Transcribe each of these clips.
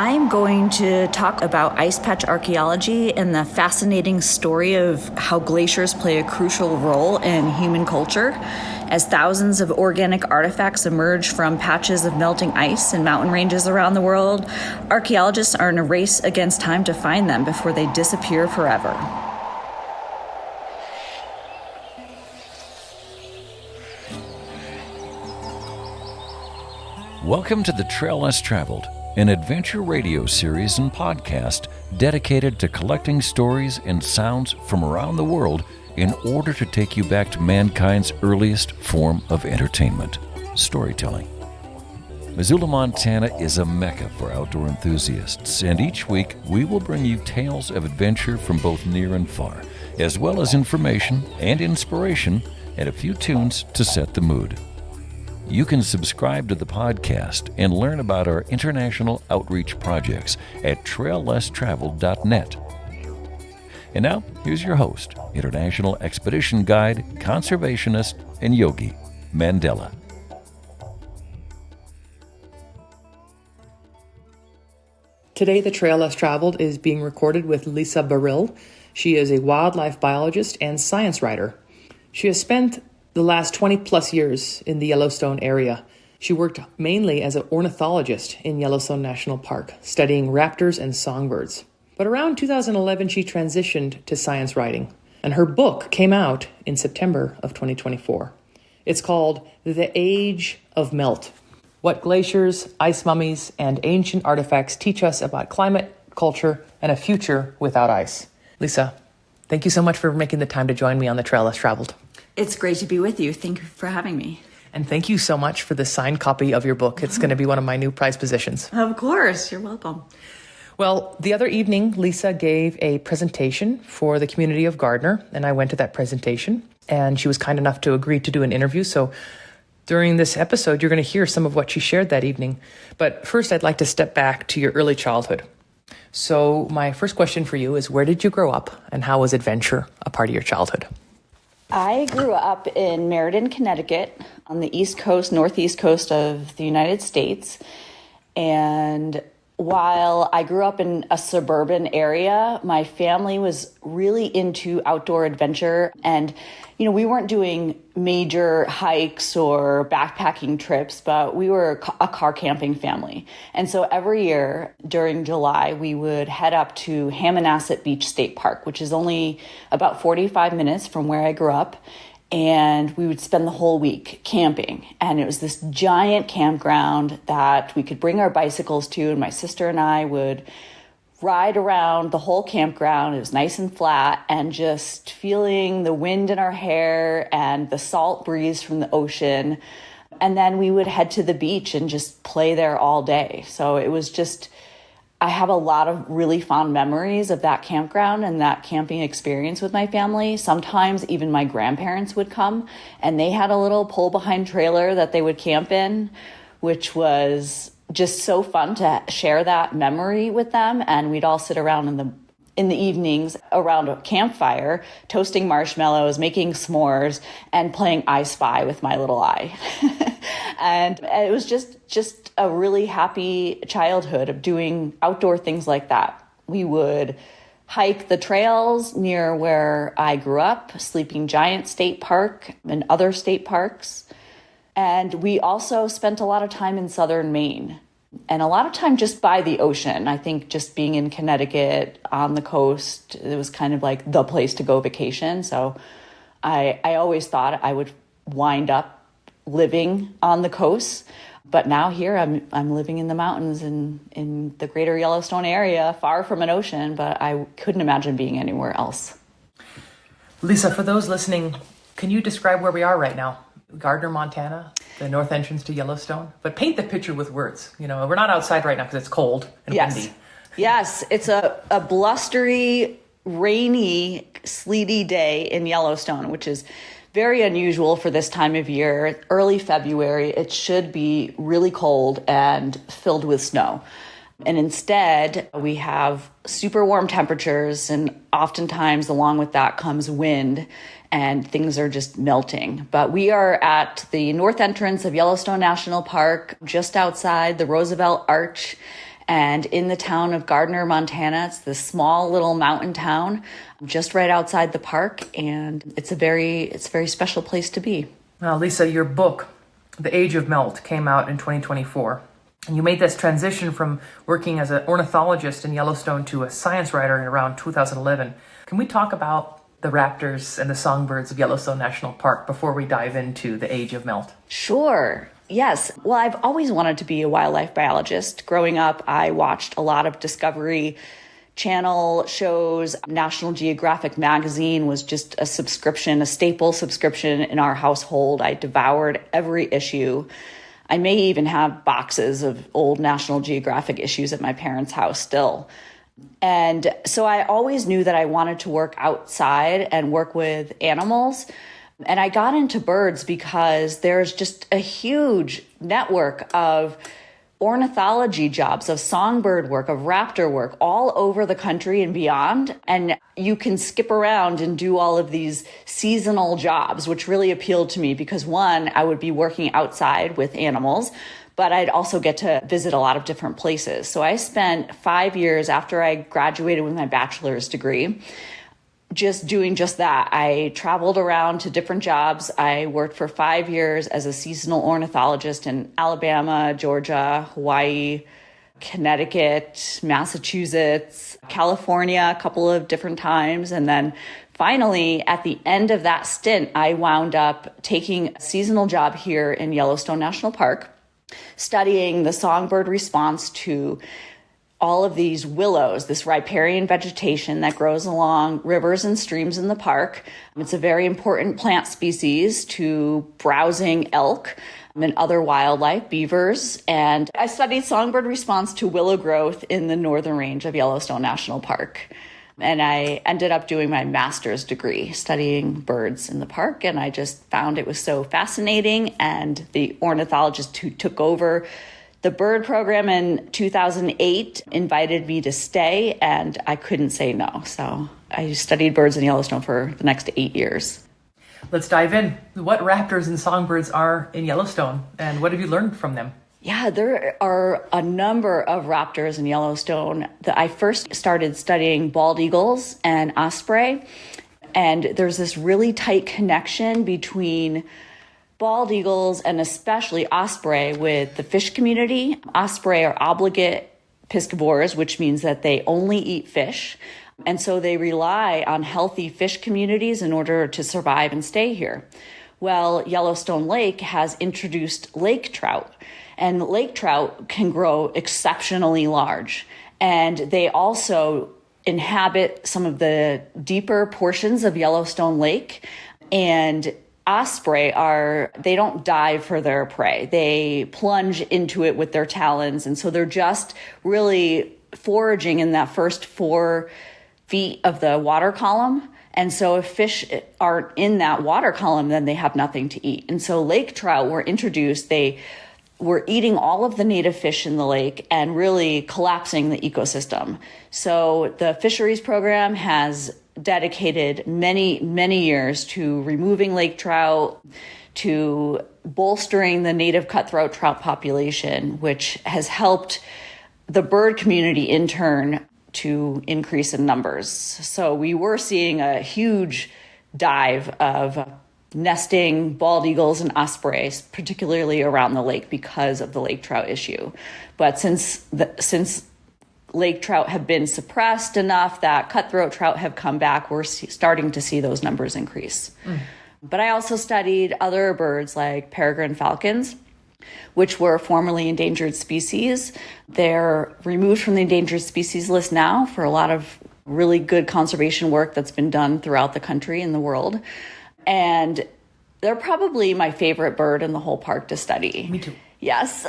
I'm going to talk about ice patch archaeology and the fascinating story of how glaciers play a crucial role in human culture. As thousands of organic artifacts emerge from patches of melting ice in mountain ranges around the world, archaeologists are in a race against time to find them before they disappear forever. Welcome to The Trail Less Traveled, an adventure radio series and podcast dedicated to collecting stories and sounds from around the world in order to take you back to mankind's earliest form of entertainment, storytelling. Missoula, Montana is a mecca for outdoor enthusiasts, and each week we will bring you tales of adventure from both near and far, as well as information and inspiration and a few tunes to set the mood. You can subscribe to the podcast and learn about our international outreach projects at traillesstraveled.net. And now, here's your host, International Expedition Guide, Conservationist, and Yogi, Mandela. Today, The Trail Less Traveled is being recorded with Lisa Baril. She is a wildlife biologist and science writer. She has spent the last 20 plus years in the Yellowstone area. She worked mainly as an ornithologist in Yellowstone National Park, studying raptors and songbirds. But around 2011, she transitioned to science writing, and her book came out in September of 2024. It's called The Age of Melt: What Glaciers, Ice Mummies, and Ancient Artifacts Teach Us About Climate, Culture, and a Future Without Ice. Lisa, thank you so much for making the time to join me on The Trail Less Traveled. It's great to be with you. Thank you for having me. And thank you so much for the signed copy of your book. It's going to be one of my new prized possessions. Of course. You're welcome. Well, the other evening, Lisa gave a presentation for the community of Gardner, and I went to that presentation, and she was kind enough to agree to do an interview. So during this episode, you're going to hear some of what she shared that evening. But first, I'd like to step back to your early childhood. So my first question for you is, where did you grow up, and how was adventure a part of your childhood? I grew up in Meriden, Connecticut, on the east coast, northeast coast of the United States. And while I grew up in a suburban area, my family was really into outdoor adventure. And, we weren't doing major hikes or backpacking trips, but we were a car camping family. And so every year during July, we would head up to Hammonasset Beach State Park, which is only about 45 minutes from where I grew up. And we would spend the whole week camping. And it was this giant campground that we could bring our bicycles to. And my sister and I would ride around the whole campground. It was nice and flat, and just feeling the wind in our hair and the salt breeze from the ocean. And then we would head to the beach and just play there all day. So it was just, I have a lot of really fond memories of that campground and that camping experience with my family. Sometimes even my grandparents would come, and they had a little pull-behind trailer that they would camp in, which was just so fun to share that memory with them. And we'd all sit around in the evenings around a campfire, toasting marshmallows, making s'mores, and playing I Spy with my little eye. And it was just a really happy childhood of doing outdoor things like that. We would hike the trails near where I grew up, Sleeping Giant State Park and other state parks. And we also spent a lot of time in southern Maine, and a lot of time just by the ocean. I think just being in Connecticut on the coast, it was kind of like the place to go vacation. So I always thought I would wind up living on the coast. But now here I'm living in the mountains in the greater Yellowstone area, far from an ocean, but I couldn't imagine being anywhere else. Lisa, for those listening, can you describe where we are right now? Gardner, Montana, the north entrance to Yellowstone. But paint the picture with words. We're not outside right now because it's cold and windy. Yes, it's a blustery, rainy, sleety day in Yellowstone, which is very unusual for this time of year. Early February, it should be really cold and filled with snow. And instead, we have super warm temperatures, and oftentimes along with that comes wind, and things are just melting. But we are at the north entrance of Yellowstone National Park, just outside the Roosevelt Arch, And in the town of Gardner, Montana, it's this small little mountain town just right outside the park. And it's a very special place to be. Now, Lisa, your book, The Age of Melt, came out in 2024. And you made this transition from working as an ornithologist in Yellowstone to a science writer in around 2011. Can we talk about the raptors and the songbirds of Yellowstone National Park before we dive into the Age of Melt? Sure. Yes. Well, I've always wanted to be a wildlife biologist. Growing up, I watched a lot of Discovery Channel shows. National Geographic magazine was just a staple subscription in our household. I devoured every issue. I may even have boxes of old National Geographic issues at my parents' house still. And so I always knew that I wanted to work outside and work with animals. And I got into birds because there's just a huge network of ornithology jobs, of songbird work, of raptor work all over the country and beyond. And you can skip around and do all of these seasonal jobs, which really appealed to me because one, I would be working outside with animals, but I'd also get to visit a lot of different places. So I spent 5 years after I graduated with my bachelor's degree just doing just that. I traveled around to different jobs. I worked for 5 years as a seasonal ornithologist in Alabama, Georgia, Hawaii, Connecticut, Massachusetts, California, a couple of different times. And then finally, at the end of that stint, I wound up taking a seasonal job here in Yellowstone National Park, studying the songbird response to all of these willows, this riparian vegetation that grows along rivers and streams in the park. It's a very important plant species to browsing elk and other wildlife, beavers. And I studied songbird response to willow growth in the northern range of Yellowstone National Park. And I ended up doing my master's degree studying birds in the park. And I just found it was so fascinating. And the ornithologist who took over the bird program in 2008 invited me to stay, and I couldn't say no. So I studied birds in Yellowstone for the next 8 years. Let's dive in. What raptors and songbirds are in Yellowstone, and what have you learned from them? Yeah, there are a number of raptors in Yellowstone. I first started studying bald eagles and osprey, and there's this really tight connection between bald eagles and especially osprey with the fish community. Osprey are obligate piscivores, which means that they only eat fish. And so they rely on healthy fish communities in order to survive and stay here. Well, Yellowstone Lake has introduced lake trout, and lake trout can grow exceptionally large. And they also inhabit some of the deeper portions of Yellowstone Lake. And osprey they don't dive for their prey. They plunge into it with their talons. And so they're just really foraging in that first 4 feet of the water column. And so if fish aren't in that water column, then they have nothing to eat. And so lake trout were introduced. They were eating all of the native fish in the lake and really collapsing the ecosystem. So the fisheries program has dedicated many, many years to removing lake trout, to bolstering the native cutthroat trout population, which has helped the bird community in turn to increase in numbers. So we were seeing a huge dive of nesting bald eagles and ospreys, particularly around the lake because of the lake trout issue. But since lake trout have been suppressed enough that cutthroat trout have come back, we're starting to see those numbers increase. But I also studied other birds like peregrine falcons, which were formerly endangered species. They're removed from the endangered species list now for a lot of really good conservation work that's been done throughout the country and the world. And they're probably my favorite bird in the whole park to study. Me too. Yes.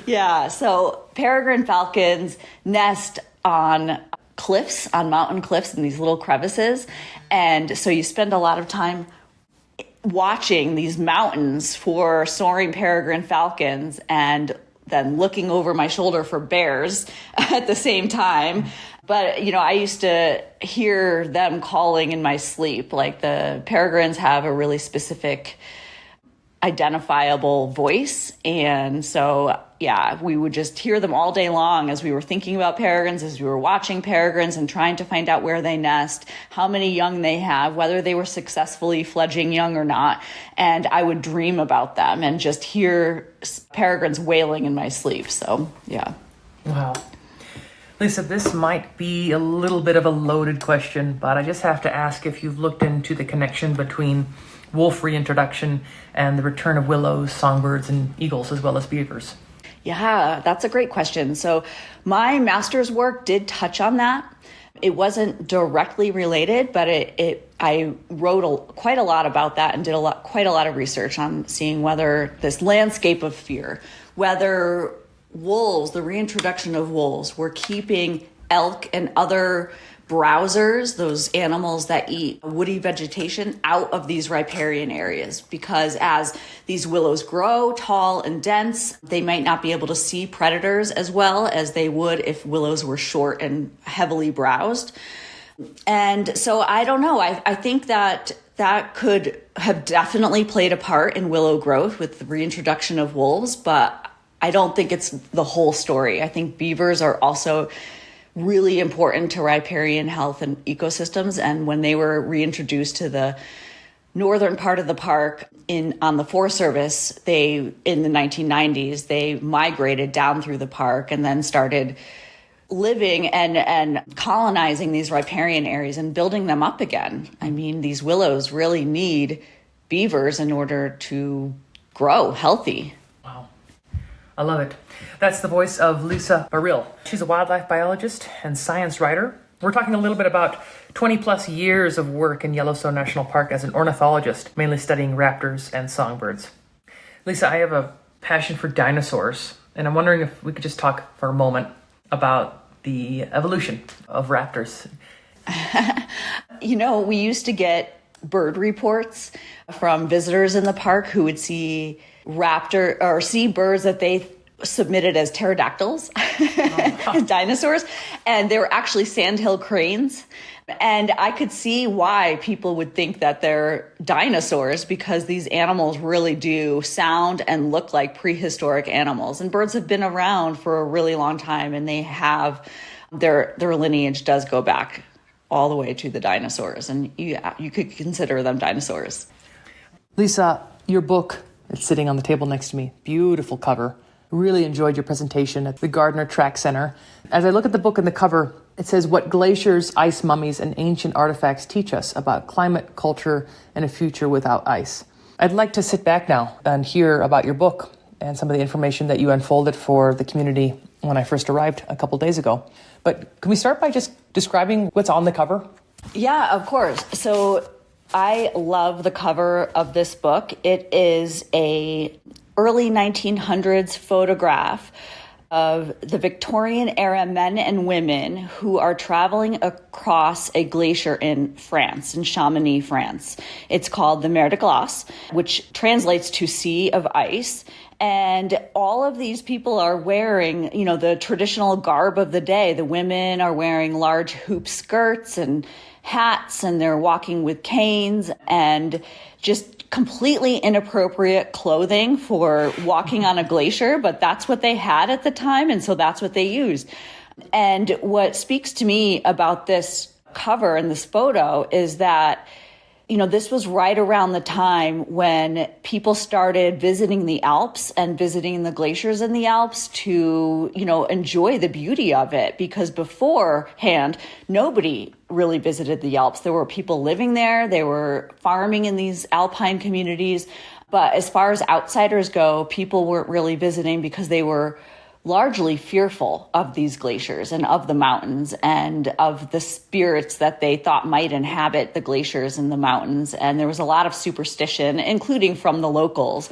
Yeah. So peregrine falcons nest on cliffs, on mountain cliffs in these little crevices. And so you spend a lot of time watching these mountains for soaring peregrine falcons and then looking over my shoulder for bears at the same time. But, I used to hear them calling in my sleep. Like the peregrines have a really specific identifiable voice. And so, yeah, we would just hear them all day long as we were thinking about peregrines, as we were watching peregrines and trying to find out where they nest, how many young they have, whether they were successfully fledging young or not. And I would dream about them and just hear peregrines wailing in my sleep. So, yeah. Wow. Lisa, this might be a little bit of a loaded question, but I just have to ask if you've looked into the connection between wolf reintroduction and the return of willows, songbirds, and eagles, as well as beavers. Yeah, that's a great question. So my master's work did touch on that. It wasn't directly related, but I wrote quite a lot about that and did quite a lot of research on seeing whether this landscape of fear, whether wolves, the reintroduction of wolves, were keeping elk and other browsers, those animals that eat woody vegetation, out of these riparian areas. Because as these willows grow tall and dense, they might not be able to see predators as well as they would if willows were short and heavily browsed. And so I don't know. I think that could have definitely played a part in willow growth with the reintroduction of wolves, but I don't think it's the whole story. I think beavers are also really important to riparian health and ecosystems. And when they were reintroduced to the northern part of the park on the Forest Service, in the 1990s, they migrated down through the park and then started living and colonizing these riparian areas and building them up again. I mean, these willows really need beavers in order to grow healthy. Wow. I love it. That's the voice of Lisa Baril. She's a wildlife biologist and science writer. We're talking a little bit about 20 plus years of work in Yellowstone National Park as an ornithologist, mainly studying raptors and songbirds. Lisa, I have a passion for dinosaurs, and I'm wondering if we could just talk for a moment about the evolution of raptors. We used to get bird reports from visitors in the park who would see see birds that they submitted as pterodactyls, as dinosaurs, and they were actually sandhill cranes. And I could see why people would think that they're dinosaurs, because these animals really do sound and look like prehistoric animals. And birds have been around for a really long time, and they have their lineage does go back all the way to the dinosaurs, and you could consider them dinosaurs. Lisa, your book is sitting on the table next to me. Beautiful cover. Really enjoyed your presentation at the Gardner Track Center. As I look at the book and the cover, it says, "What glaciers, ice mummies, and ancient artifacts teach us about climate, culture, and a future without ice." I'd like to sit back now and hear about your book and some of the information that you unfolded for the community when I first arrived a couple days ago. But can we start by just describing what's on the cover? Yeah, of course. So I love the cover of this book. It is a early 1900s photograph of the Victorian era men and women who are traveling across a glacier in France, in Chamonix, France. It's called the Mer de Glace, which translates to Sea of Ice. And all of these people are wearing, the traditional garb of the day. The women are wearing large hoop skirts and hats, and they're walking with canes and just completely inappropriate clothing for walking on a glacier, but that's what they had at the time, and so that's what they used. And what speaks to me about this cover and this photo is that, this was right around the time when people started visiting the Alps and visiting the glaciers in the Alps to, enjoy the beauty of it. Because beforehand, nobody really visited the Alps. There were people living there. They were farming in these alpine communities. But as far as outsiders go, people weren't really visiting because they were largely fearful of these glaciers and of the mountains and of the spirits that they thought might inhabit the glaciers and the mountains. And there was a lot of superstition, including from the locals.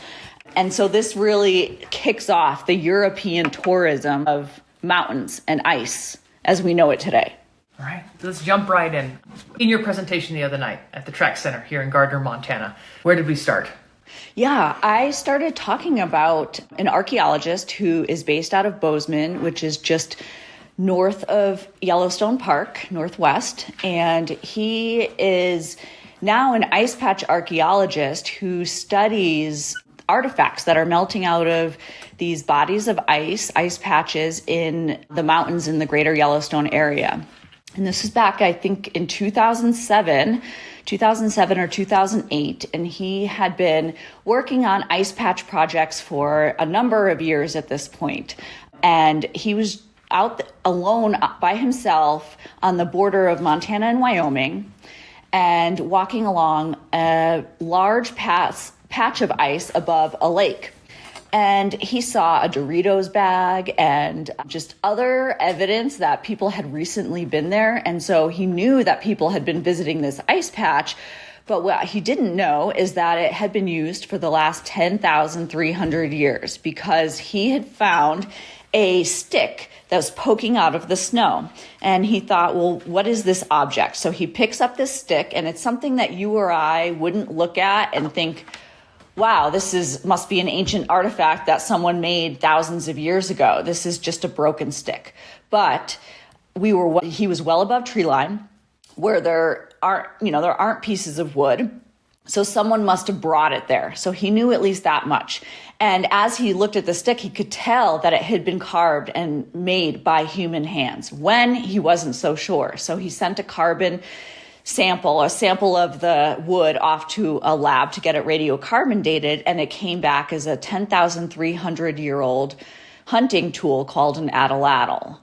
And so this really kicks off the European tourism of mountains and ice as we know it today. All right, let's jump right in. In your presentation the other night at the Track Center here in Gardner, Montana, where did we start? Yeah, I started talking about an archaeologist who is based out of Bozeman, which is just north of Yellowstone Park, northwest. And he is now an ice patch archaeologist who studies artifacts that are melting out of these bodies of ice patches in the mountains in the greater Yellowstone area. And this is back, I think, in 2007 or 2008. And he had been working on ice patch projects for a number of years at this point. And he was out alone by himself on the border of Montana and Wyoming and walking along a large patch of ice above a lake. And he saw a Doritos bag and just other evidence that people had recently been there. And so he knew that people had been visiting this ice patch. But what he didn't know is that it had been used for the last 10,300 years, because he had found a stick that was poking out of the snow. And he thought, well, what is this object? So he picks up this stick, and it's something that you or I wouldn't look at and think, wow, must be an ancient artifact that someone made thousands of years ago. This is just a broken stick. But he was well above tree line, where there aren't pieces of wood. So someone must have brought it there. So he knew at least that much. And as he looked at the stick, he could tell that it had been carved and made by human hands. When he wasn't so sure. So he sent a sample of the wood off to a lab to get it radiocarbon dated, and it came back as a 10,300-year-old hunting tool called an Atlatl.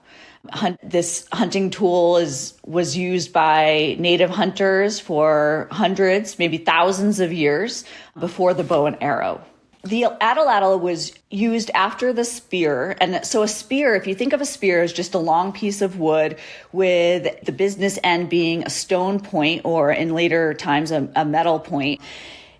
This hunting tool was used by native hunters for hundreds, maybe thousands of years before the bow and arrow. The Atlatl was used after the spear. And so a spear, if you think of a spear as just a long piece of wood with the business end being a stone point, or in later times a metal point,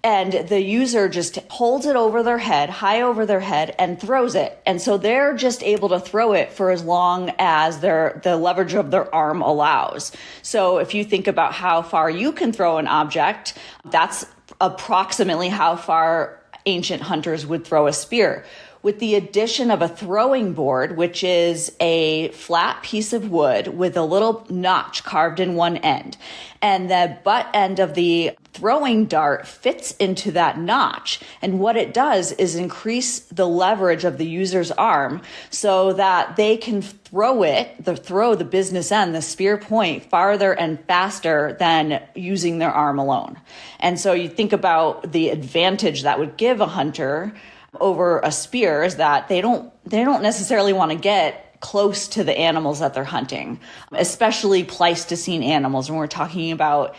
and the user just holds it over their head, high over their head, and throws it. And so they're just able to throw it for as long as the leverage of their arm allows. So if you think about how far you can throw an object, that's approximately how far ancient hunters would throw a spear. With the addition of a throwing board, which is a flat piece of wood with a little notch carved in one end, and the butt end of the throwing dart fits into that notch. And what it does is increase the leverage of the user's arm so that they can throw the business end, the spear point, farther and faster than using their arm alone. And so you think about the advantage that would give a hunter over a spear is that they don't necessarily want to get close to the animals that they're hunting, especially Pleistocene animals. And we're talking about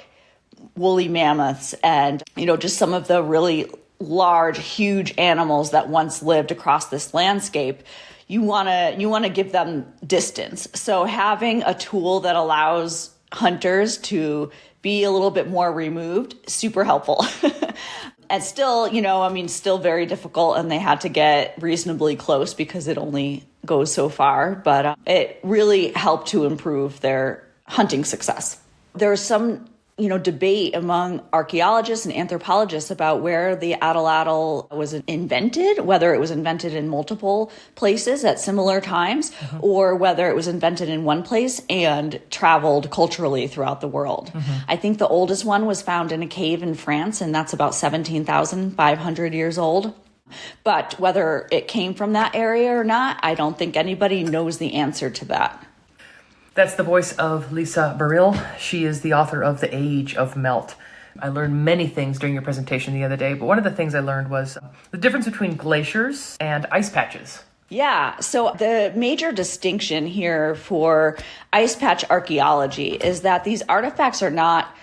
woolly mammoths and, just some of the really large, huge animals that once lived across this landscape. You want to give them distance. So having a tool that allows hunters to be a little bit more removed, super helpful. And still, still very difficult, and they had to get reasonably close because it only goes so far. But it really helped to improve their hunting success. There's some, debate among archaeologists and anthropologists about where the Atlatl was invented, whether it was invented in multiple places at similar times, or whether it was invented in one place and traveled culturally throughout the world. I think the oldest one was found in a cave in France, and that's about 17,500 years old. But whether it came from that area or not, I don't think anybody knows the answer to that. That's the voice of Lisa Baril. She is the author of The Age of Melt. I learned many things during your presentation the other day, but one of the things I learned was the difference between glaciers and ice patches. Yeah, so the major distinction here for ice patch archaeology is that these artifacts are not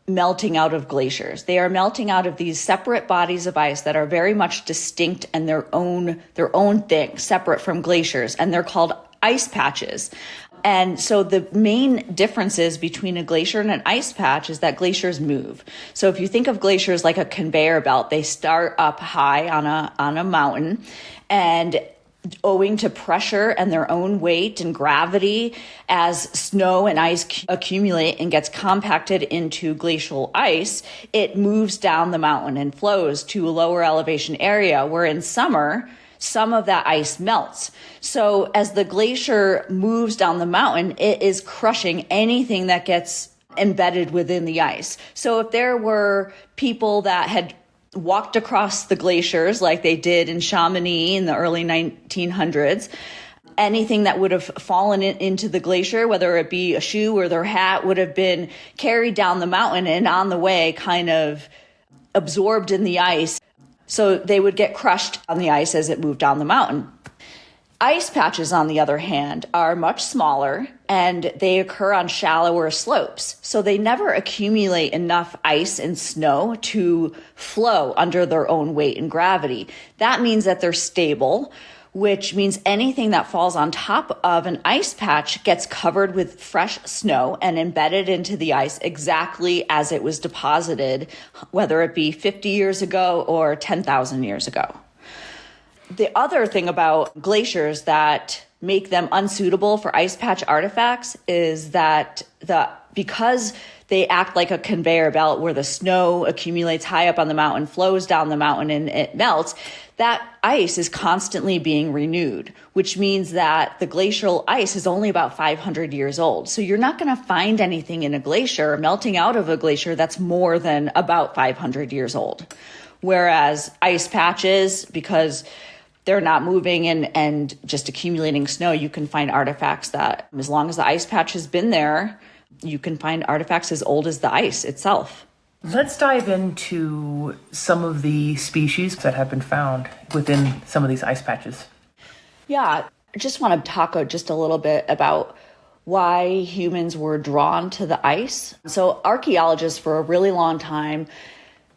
melting out of glaciers. They are melting out of these separate bodies of ice that are very much distinct and their own thing, separate from glaciers, and they're called ice patches. And so the main differences between a glacier and an ice patch is that glaciers move. So if you think of glaciers like a conveyor belt, they start up high on a mountain, and owing to pressure and their own weight and gravity, as snow and ice accumulate and gets compacted into glacial ice, it moves down the mountain and flows to a lower elevation area where in summer, some of that ice melts. So as the glacier moves down the mountain, it is crushing anything that gets embedded within the ice. So if there were people that had walked across the glaciers like they did in Chamonix in the early 1900s. Anything that would have fallen into the glacier, whether it be a shoe or their hat, would have been carried down the mountain and on the way kind of absorbed in the ice. So they would get crushed on the ice as it moved down the mountain. Ice patches, on the other hand, are much smaller and they occur on shallower slopes. So they never accumulate enough ice and snow to flow under their own weight and gravity. That means that they're stable, which means anything that falls on top of an ice patch gets covered with fresh snow and embedded into the ice exactly as it was deposited, whether it be 50 years ago or 10,000 years ago. The other thing about glaciers that make them unsuitable for ice patch artifacts is that because they act like a conveyor belt where the snow accumulates high up on the mountain, flows down the mountain, and it melts, that ice is constantly being renewed, which means that the glacial ice is only about 500 years old. So you're not going to find anything in a glacier, melting out of a glacier, that's more than about 500 years old. Whereas ice patches, because they're not moving and just accumulating snow, you can find artifacts that, as long as the ice patch has been there, you can find artifacts as old as the ice itself. Let's dive into some of the species that have been found within some of these ice patches. Yeah, I just want to talk just a little bit about why humans were drawn to the ice. So archaeologists for a really long time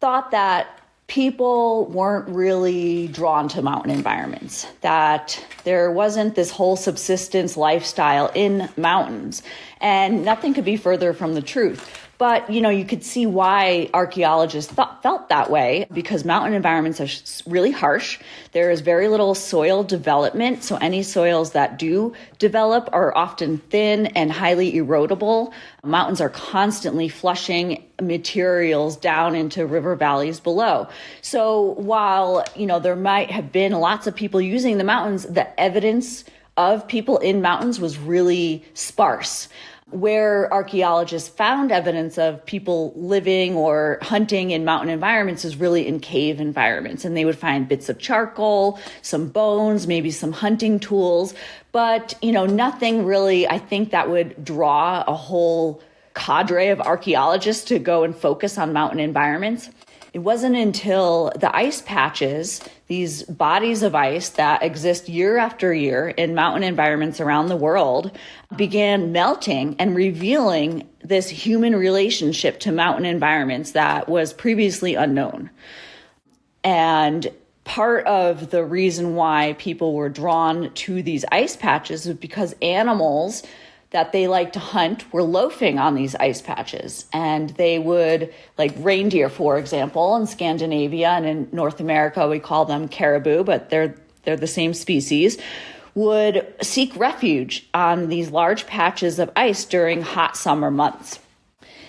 thought that people weren't really drawn to mountain environments, that there wasn't this whole subsistence lifestyle in mountains, and nothing could be further from the truth. But, you could see why archaeologists felt that way, because mountain environments are really harsh. There is very little soil development. So any soils that do develop are often thin and highly erodible. Mountains are constantly flushing materials down into river valleys below. So while, there might have been lots of people using the mountains, the evidence of people in mountains was really sparse. Where archaeologists found evidence of people living or hunting in mountain environments is really in cave environments. And they would find bits of charcoal, some bones, maybe some hunting tools, but, nothing really, I think, that would draw a whole cadre of archaeologists to go and focus on mountain environments. It wasn't until the ice patches, these bodies of ice that exist year after year in mountain environments around the world, began melting and revealing this human relationship to mountain environments that was previously unknown. And part of the reason why people were drawn to these ice patches was because animals that they like to hunt were loafing on these ice patches. And they would, like reindeer, for example, in Scandinavia, and in North America, we call them caribou, but they're the same species, would seek refuge on these large patches of ice during hot summer months.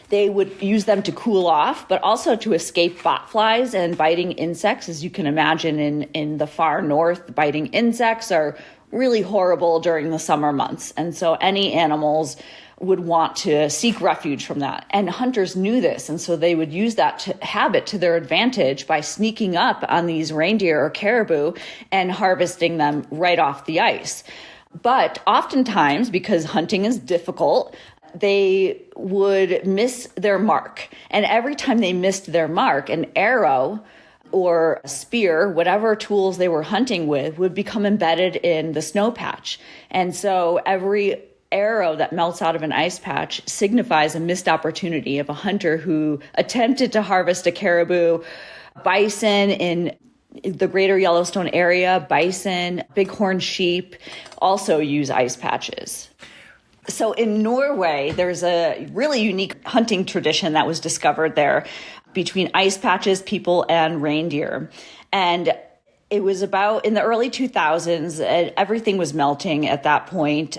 They would use them to cool off, but also to escape botflies and biting insects. As you can imagine, in the far north, biting insects are really horrible during the summer months. And so any animals would want to seek refuge from that. And hunters knew this. And so they would use that habit to their advantage by sneaking up on these reindeer or caribou and harvesting them right off the ice. But oftentimes, because hunting is difficult, they would miss their mark. And every time they missed their mark, an arrow or a spear, whatever tools they were hunting with, would become embedded in the snow patch. And so every arrow that melts out of an ice patch signifies a missed opportunity of a hunter who attempted to harvest a caribou. Bison in the greater Yellowstone area, bison, bighorn sheep also use ice patches. So in Norway, there's a really unique hunting tradition that was discovered there between ice patches, people, and reindeer. And it was about in the early 2000s, everything was melting at that point.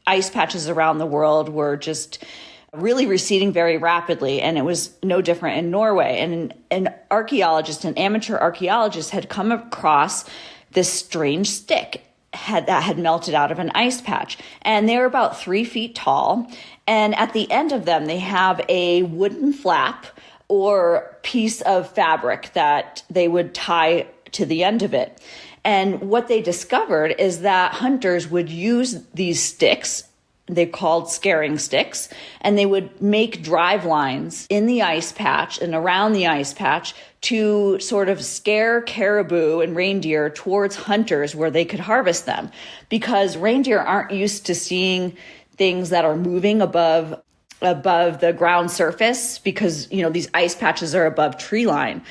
Ice patches around the world were just really receding very rapidly, and it was no different in Norway. And an archaeologist, an amateur archaeologist, had come across this strange stick that had melted out of an ice patch. And they were about 3 feet tall. And at the end of them, they have a wooden flap or piece of fabric that they would tie to the end of it. And what they discovered is that hunters would use these sticks, they called scaring sticks, and they would make drive lines in the ice patch and around the ice patch to sort of scare caribou and reindeer towards hunters where they could harvest them, because reindeer aren't used to seeing things that are moving above the ground surface, because, you know, these ice patches are above tree line.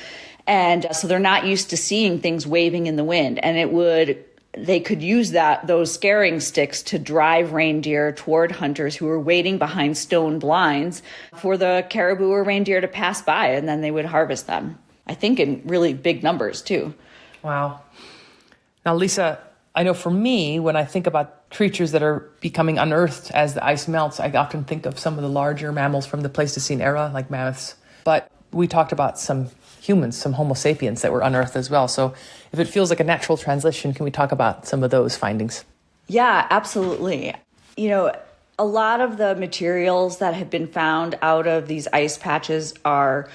And so they're not used to seeing things waving in the wind. And they could use those scaring sticks to drive reindeer toward hunters who were waiting behind stone blinds for the caribou or reindeer to pass by, and then they would harvest them. I think in really big numbers too. Wow. Now, Lisa, I know for me, when I think about creatures that are becoming unearthed as the ice melts, I often think of some of the larger mammals from the Pleistocene era, like mammoths. But we talked about some humans, some Homo sapiens that were unearthed as well. So if it feels like a natural transition, can we talk about some of those findings? Yeah, absolutely. You know, a lot of the materials that have been found out of these ice patches are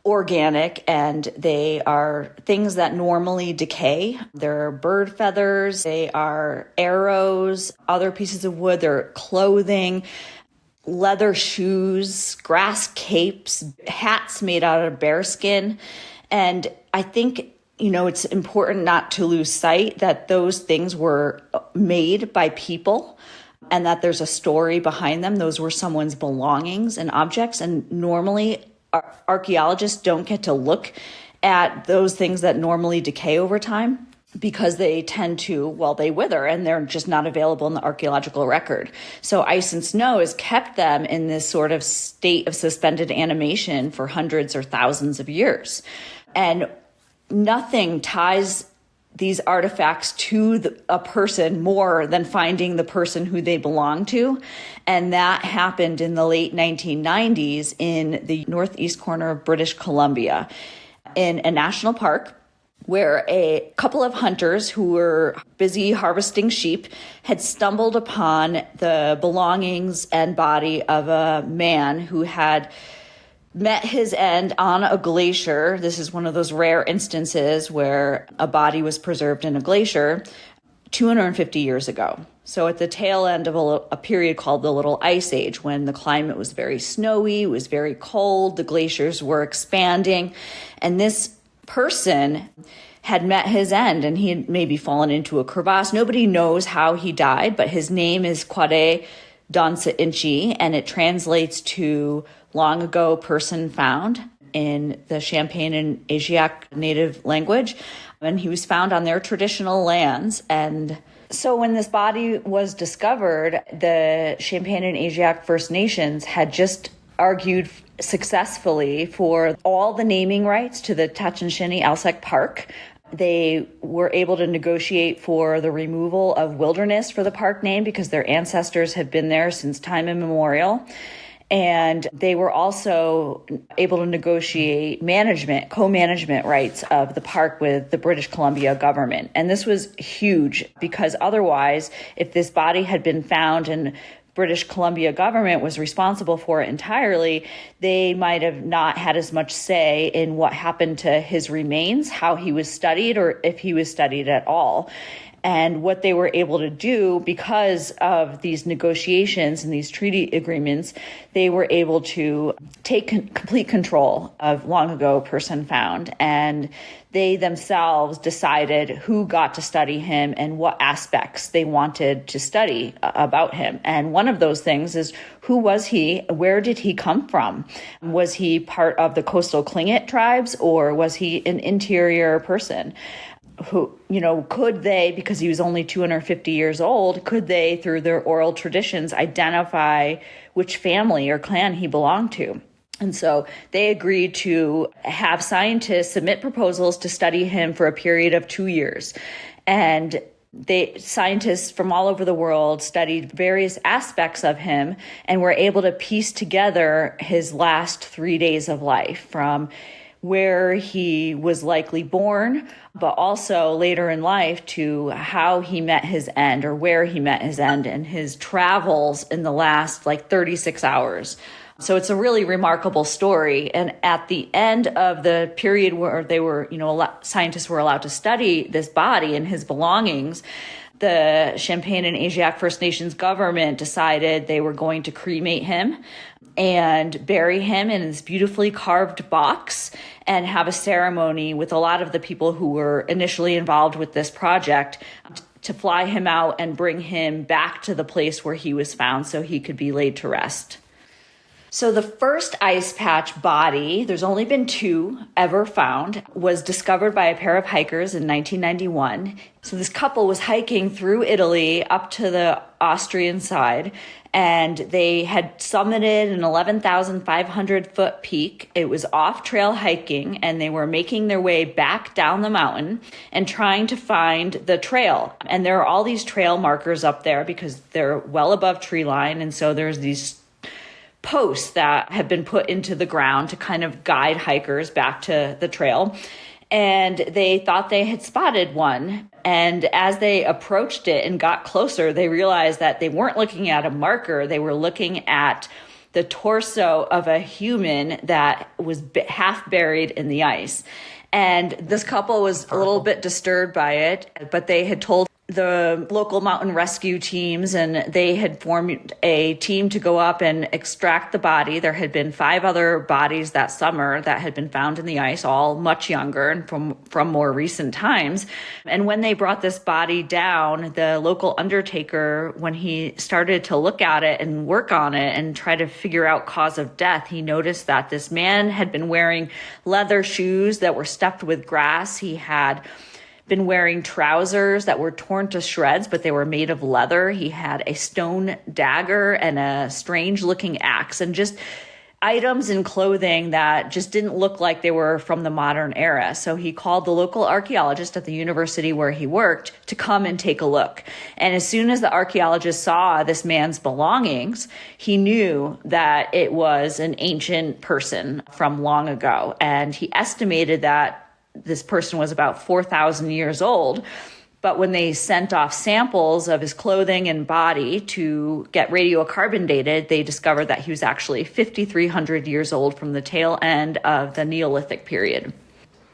organic, and they are things that normally decay. They're bird feathers, they are arrows, other pieces of wood, they're clothing, leather shoes, grass capes, hats made out of bear skin. And I think, you know, it's important not to lose sight that those things were made by people and that there's a story behind them. Those were someone's belongings and objects. And normally archaeologists don't get to look at those things that normally decay over time, because they tend to, well, they wither and they're just not available in the archaeological record. So ice and snow has kept them in this sort of state of suspended animation for hundreds or thousands of years. And nothing ties these artifacts to a person more than finding the person who they belong to. And that happened in the late 1990s in the northeast corner of British Columbia in a national park, where a couple of hunters who were busy harvesting sheep had stumbled upon the belongings and body of a man who had met his end on a glacier. This is one of those rare instances where a body was preserved in a glacier 250 years ago. So at the tail end of a period called the Little Ice Age, when the climate was very snowy, it was very cold, the glaciers were expanding, and this person had met his end, and he had maybe fallen into a crevasse. Nobody knows how he died, but his name is Kwade Donsa-Inchi, and it translates to long ago person found in the Champaign and Asiak native language. And he was found on their traditional lands. And so when this body was discovered, the Champaign and Asiak First Nations had just argued successfully for all the naming rights to the Tatshenshini Alsek Park. They were able to negotiate for the removal of wilderness for the park name, because their ancestors had been there since time immemorial. And they were also able to negotiate co-management rights of the park with the British Columbia government. And this was huge, because otherwise, if this body had been found and British Columbia government was responsible for it entirely, they might have not had as much say in what happened to his remains, how he was studied, or if he was studied at all. And what they were able to do, because of these negotiations and these treaty agreements, they were able to take complete control of long ago person found. And they themselves decided who got to study him and what aspects they wanted to study about him. And one of those things is, who was he? Where did he come from? Was he part of the coastal Tlingit tribes, or was he an interior person? Who, could they, because he was only 250 years old, could they, through their oral traditions, identify which family or clan he belonged to? And so they agreed to have scientists submit proposals to study him for a period of 2 years. And scientists from all over the world studied various aspects of him and were able to piece together his last 3 days of life, from where he was likely born, but also later in life to how he met his end, or where he met his end, and his travels in the last 36 hours So it's a really remarkable story. And at the end of the period where they were, scientists were allowed to study this body and his belongings, the Champaign and Asiak First Nations government decided they were going to cremate him and bury him in this beautifully carved box and have a ceremony with a lot of the people who were initially involved with this project to fly him out and bring him back to the place where he was found so he could be laid to rest. So the first ice patch body, there's only been 2 ever found, was discovered by a pair of hikers in 1991. So this couple was hiking through Italy up to the Austrian side, and they had summited an 11,500 foot peak. It was off trail hiking, and they were making their way back down the mountain and trying to find the trail. And there are all these trail markers up there because they're well above tree line. And so there's these posts that have been put into the ground to kind of guide hikers back to the trail. And they thought they had spotted one. And as they approached it and got closer, they realized that they weren't looking at a marker. They were looking at the torso of a human that was half buried in the ice. And this couple was a little bit disturbed by it, but they had told the local mountain rescue teams, and they had formed a team to go up and extract the body. There had been 5 other bodies that summer that had been found in the ice, all much younger and from more recent times. And when they brought this body down, the local undertaker, when he started to look at it and work on it and try to figure out cause of death, he noticed that this man had been wearing leather shoes that were stuffed with grass. He had been wearing trousers that were torn to shreds, but they were made of leather. He had a stone dagger and a strange looking axe, and just items in clothing that just didn't look like they were from the modern era. So he called the local archaeologist at the university where he worked to come and take a look. And as soon as the archaeologist saw this man's belongings, he knew that it was an ancient person from long ago. And he estimated that this person was about 4,000 years old. But when they sent off samples of his clothing and body to get radiocarbon dated, they discovered that he was actually 5,300 years old from the tail end of the Neolithic period.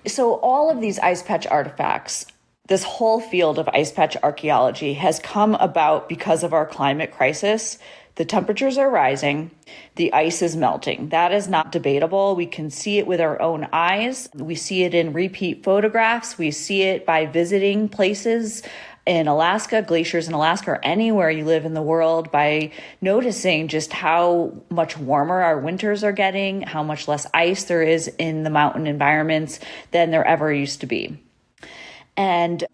So all of these ice patch artifacts, this whole field of ice patch archaeology has come about because of our climate crisis. The temperatures are rising. The ice is melting. That is not debatable. We can see it with our own eyes. We see it in repeat photographs. We see it by visiting places in Alaska, glaciers in Alaska, or anywhere you live in the world, by noticing just how much warmer our winters are getting, how much less ice there is in the mountain environments than there ever used to be. And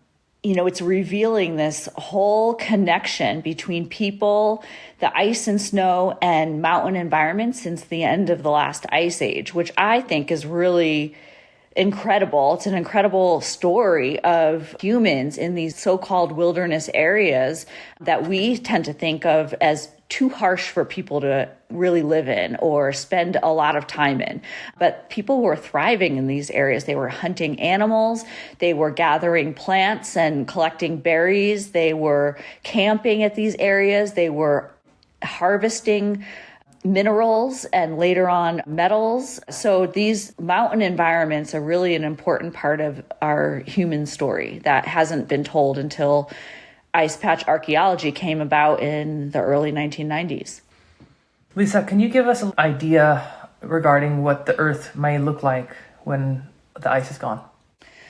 it's revealing this whole connection between people, the ice and snow, and mountain environments since the end of the last ice age, which I think is really incredible. It's an incredible story of humans in these so-called wilderness areas that we tend to think of as too harsh for people to really live in or spend a lot of time in. But people were thriving in these areas. They were hunting animals. They were gathering plants and collecting berries. They were camping at these areas. They were harvesting minerals and later on metals. So these mountain environments are really an important part of our human story that hasn't been told until ice patch archaeology came about in the early 1990s. Lisa, can you give us an idea regarding what the Earth may look like when the ice is gone?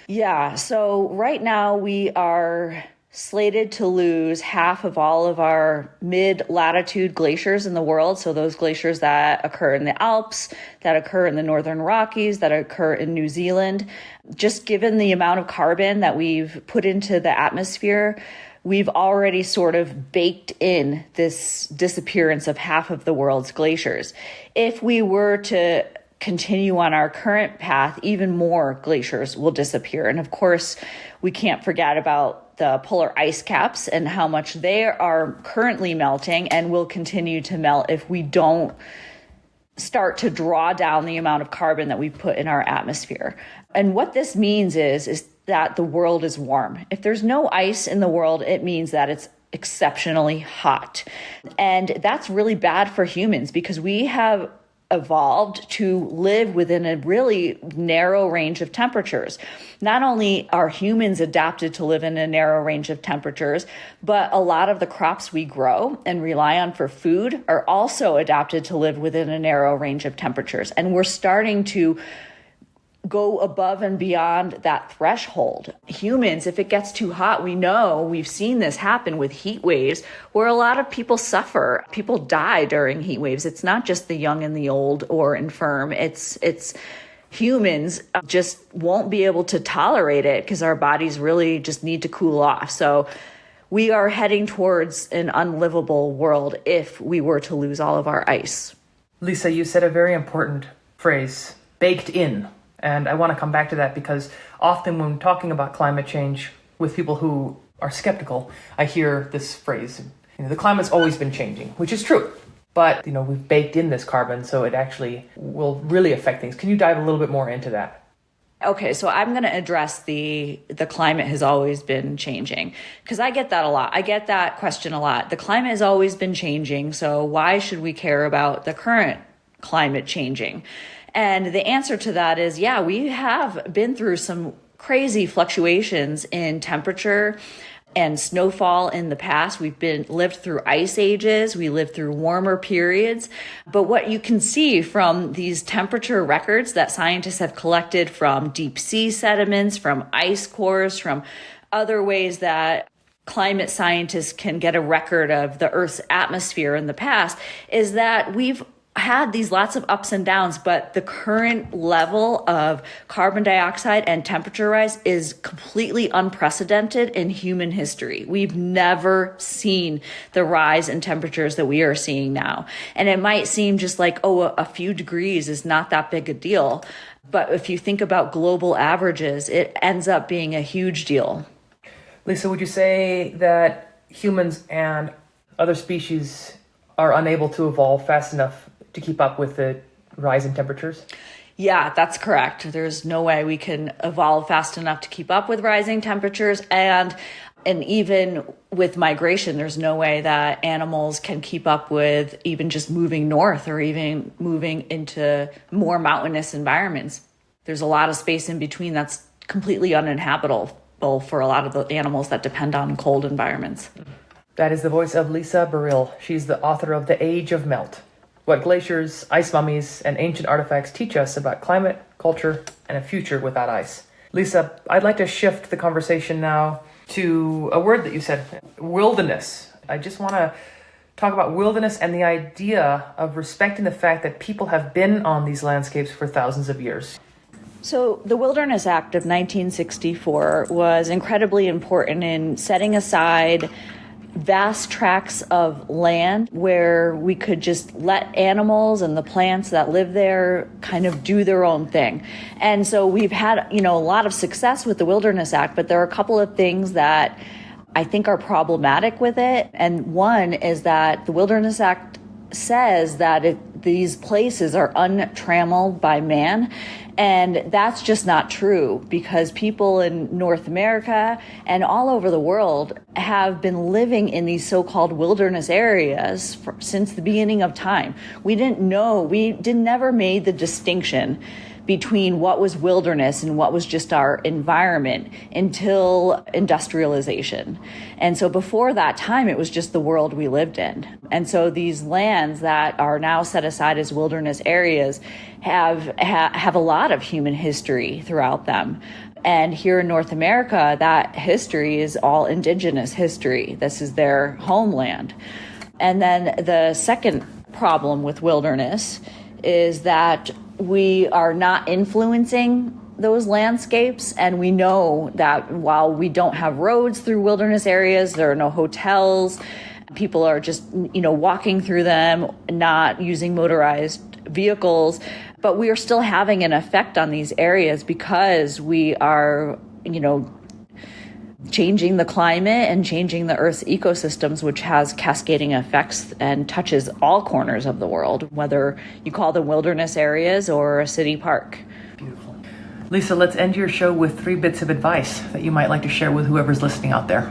Yeah, so right now we are slated to lose half of all of our mid-latitude glaciers in the world. So those glaciers that occur in the Alps, that occur in the Northern Rockies, that occur in New Zealand. Just given the amount of carbon that we've put into the atmosphere, we've already sort of baked in this disappearance of half of the world's glaciers. If we were to continue on our current path, even more glaciers will disappear. And of course, we can't forget about the polar ice caps and how much they are currently melting and will continue to melt if we don't start to draw down the amount of carbon that we put in our atmosphere. And what this means is that the world is warm. If there's no ice in the world, it means that it's exceptionally hot. And that's really bad for humans because we have evolved to live within a really narrow range of temperatures. Not only are humans adapted to live in a narrow range of temperatures, but a lot of the crops we grow and rely on for food are also adapted to live within a narrow range of temperatures. And we're starting to go above and beyond that threshold. Humans, if it gets too hot, we've seen this happen with heat waves where a lot of people suffer. People die during heat waves. It's not just the young and the old or infirm. It's humans just won't be able to tolerate it because our bodies really just need to cool off. So we are heading towards an unlivable world if we were to lose all of our ice. Lisa, you said a very important phrase, baked in. And I want to come back to that because often when talking about climate change with people who are skeptical, I hear this phrase, the climate's always been changing, which is true. But, we've baked in this carbon, so it actually will really affect things. Can you dive a little bit more into that? Okay, so I'm going to address the climate has always been changing because I get that a lot. I get that question a lot. The climate has always been changing, so why should we care about the current climate changing? And the answer to that is, yeah, we have been through some crazy fluctuations in temperature and snowfall in the past. We've lived through ice ages. We lived through warmer periods. But what you can see from these temperature records that scientists have collected from deep sea sediments, from ice cores, from other ways that climate scientists can get a record of the Earth's atmosphere in the past, is that we've had these lots of ups and downs, but the current level of carbon dioxide and temperature rise is completely unprecedented in human history. We've never seen the rise in temperatures that we are seeing now. And it might seem just like, a few degrees is not that big a deal. But if you think about global averages, it ends up being a huge deal. Lisa, would you say that humans and other species are unable to evolve fast enough to keep up with the rise in temperatures? Yeah, that's correct. There's no way we can evolve fast enough to keep up with rising temperatures. And even with migration, there's no way that animals can keep up with even just moving north or even moving into more mountainous environments. There's a lot of space in between that's completely uninhabitable for a lot of the animals that depend on cold environments. That is the voice of Lisa Baril. She's the author of The Age of Melt: What Glaciers, Ice Mummies, and Ancient Artifacts Teach Us About Climate, Culture, and a Future Without Ice. Lisa, I'd like to shift the conversation now to a word that you said, wilderness. I just want to talk about wilderness and the idea of respecting the fact that people have been on these landscapes for thousands of years. So the Wilderness Act of 1964 was incredibly important in setting aside vast tracts of land where we could just let animals and the plants that live there kind of do their own thing. And so we've had, a lot of success with the Wilderness Act, but there are a couple of things that I think are problematic with it. And one is that the Wilderness Act says that these places are untrammeled by man. And that's just not true because people in North America and all over the world have been living in these so-called wilderness areas since the beginning of time. We never made the distinction between what was wilderness and what was just our environment until industrialization. And so before that time, it was just the world we lived in. And so these lands that are now set aside as wilderness areas have a lot of human history throughout them. And here in North America, that history is all indigenous history. This is their homeland. And then the second problem with wilderness is that we are not influencing those landscapes. And we know that while we don't have roads through wilderness areas, there are no hotels, people are just, walking through them, not using motorized vehicles, but we are still having an effect on these areas because we are, changing the climate and changing the Earth's ecosystems, which has cascading effects and touches all corners of the world, whether you call them wilderness areas or a city park. Beautiful. Lisa, let's end your show with 3 bits of advice that you might like to share with whoever's listening out there.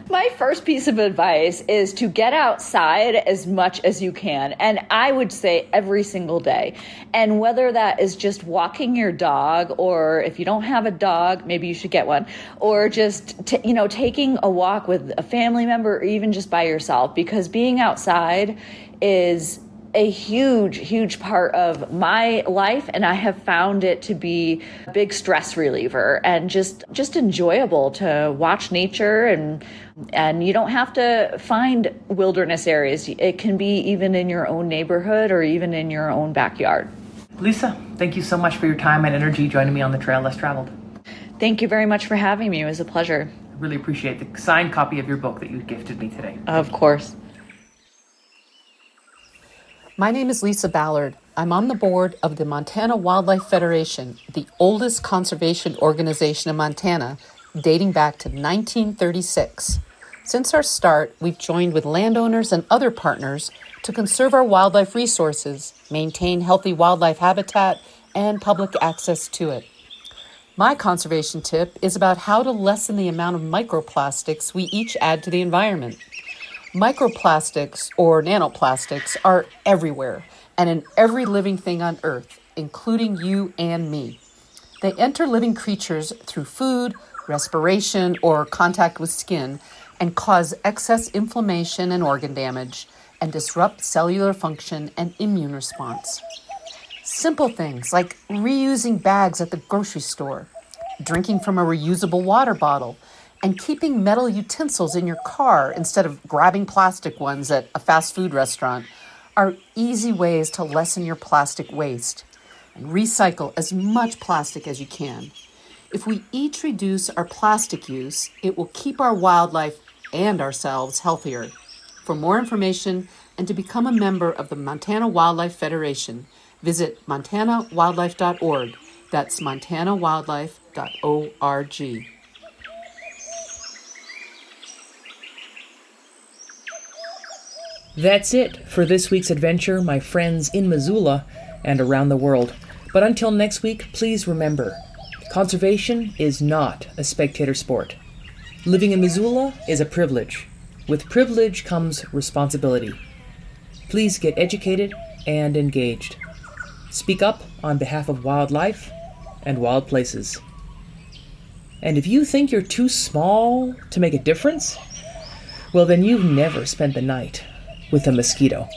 My first piece of advice is to get outside as much as you can. And I would say every single day. And whether that is just walking your dog, or if you don't have a dog, maybe you should get one, or just, taking a walk with a family member, or even just by yourself, because being outside is a huge, huge part of my life, and I have found it to be a big stress reliever and just enjoyable to watch nature, and you don't have to find wilderness areas. It can be even in your own neighborhood or even in your own backyard. Lisa, thank you so much for your time and energy joining me on the Trail Less Traveled. Thank you very much for having me. It was a pleasure. I really appreciate the signed copy of your book that you gifted me today. Of course. My name is Lisa Ballard. I'm on the board of the Montana Wildlife Federation, the oldest conservation organization in Montana, dating back to 1936. Since our start, we've joined with landowners and other partners to conserve our wildlife resources, maintain healthy wildlife habitat, and public access to it. My conservation tip is about how to lessen the amount of microplastics we each add to the environment. Microplastics, or nanoplastics, are everywhere and in every living thing on Earth, including you and me. They enter living creatures through food, respiration, or contact with skin and cause excess inflammation and organ damage and disrupt cellular function and immune response. Simple things like reusing bags at the grocery store, drinking from a reusable water bottle, and keeping metal utensils in your car instead of grabbing plastic ones at a fast food restaurant are easy ways to lessen your plastic waste. And recycle as much plastic as you can. If we each reduce our plastic use, it will keep our wildlife and ourselves healthier. For more information and to become a member of the Montana Wildlife Federation, visit montanawildlife.org. That's montanawildlife.org. That's it for this week's adventure, my friends in Missoula and around the world. But until next week, please remember, conservation is not a spectator sport. Living in Missoula is a privilege. With privilege comes responsibility. Please get educated and engaged. Speak up on behalf of wildlife and wild places. And if you think you're too small to make a difference, well, then you've never spent the night with a mosquito.